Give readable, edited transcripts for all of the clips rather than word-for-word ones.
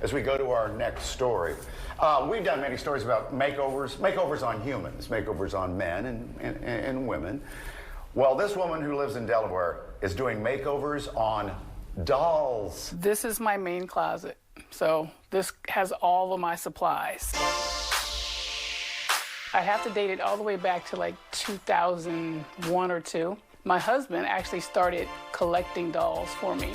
as we go to our next story. We've done many stories about makeovers on humans, makeovers on men and women. Well, this woman who lives in Delaware is doing makeovers on dolls. This is my main closet. So this has all of my supplies. I have to date it all the way back to like 2001 or 2. My husband actually started collecting dolls for me.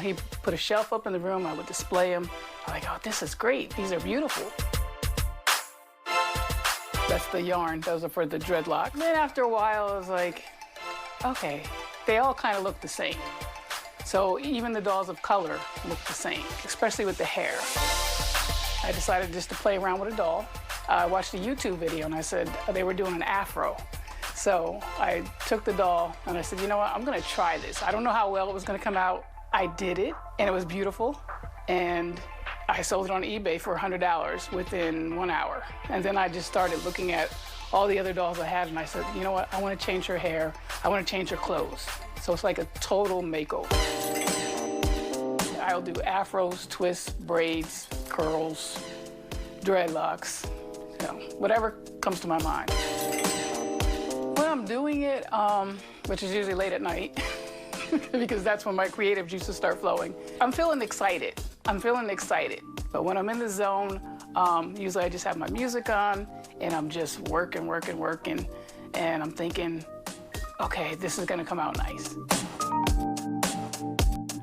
He put a shelf up in the room, I would display them. I'm like, oh, this is great, these are beautiful. That's the yarn, those are for the dreadlocks. Then after a while, I was like, okay, they all kind of look the same. So even the dolls of color look the same, especially with the hair. I decided just to play around with a doll. I watched a YouTube video and I said they were doing an afro. So I took the doll and I said, you know what, I'm gonna try this. I don't know how well it was gonna come out. I did it and it was beautiful. And I sold it on eBay for $100 within 1 hour. And then I just started looking at all the other dolls I had and I said, you know what, I wanna change her hair. I wanna change her clothes. So it's like a total makeover. I'll do afros, twists, braids, curls, dreadlocks, you know, whatever comes to my mind. When I'm doing it, which is usually late at night, because that's when my creative juices start flowing, I'm feeling excited. But when I'm in the zone, usually I just have my music on and I'm just working, and I'm thinking, okay, this is gonna come out nice.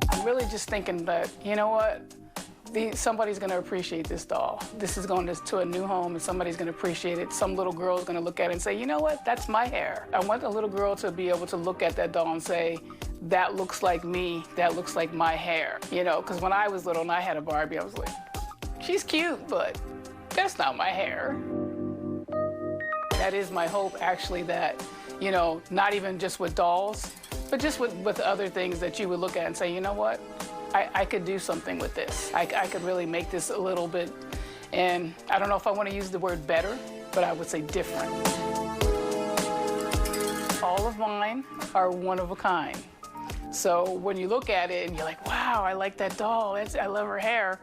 I'm really just thinking that, you know what? Somebody's gonna appreciate this doll. This is going to a new home and somebody's gonna appreciate it. Some little girl's gonna look at it and say, you know what? That's my hair. I want a little girl to be able to look at that doll and say, that looks like me, that looks like my hair. You know, because when I was little and I had a Barbie, I was like, she's cute, but that's not my hair. That is my hope, actually, that, you know, not even just with dolls, but just with other things that you would look at and say, you know what? I could do something with this. I could really make this a little bit, and I don't know if I want to use the word better, but I would say different. All of mine are one of a kind. So when you look at it and you're like, wow, I like that doll, I love her hair.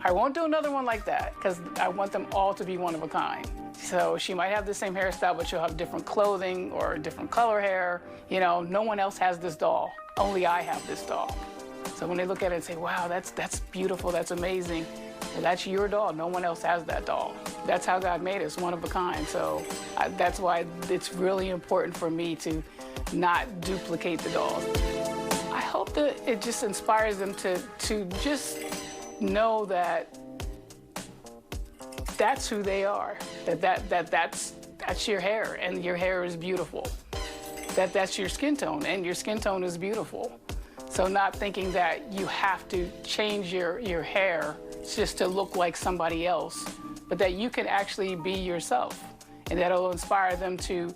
I won't do another one like that, because I want them all to be one of a kind. So she might have the same hairstyle, but she'll have different clothing or different color hair. You know, no one else has this doll. Only I have this doll. So when they look at it and say, wow, that's beautiful, that's amazing, well, that's your doll. No one else has that doll. That's how God made us, one of a kind. So that's why it's really important for me to not duplicate the dolls. I hope that it just inspires them to just know that that's who they are, that's your hair, and your hair is beautiful. That's your skin tone, and your skin tone is beautiful. So not thinking that you have to change your hair just to look like somebody else, but that you can actually be yourself, and that'll inspire them to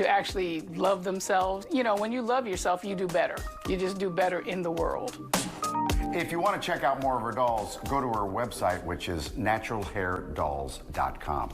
actually love themselves. You know, when you love yourself, you do better. You just do better in the world. If you want to check out more of her dolls, go to her website, which is naturalhairdolls.com.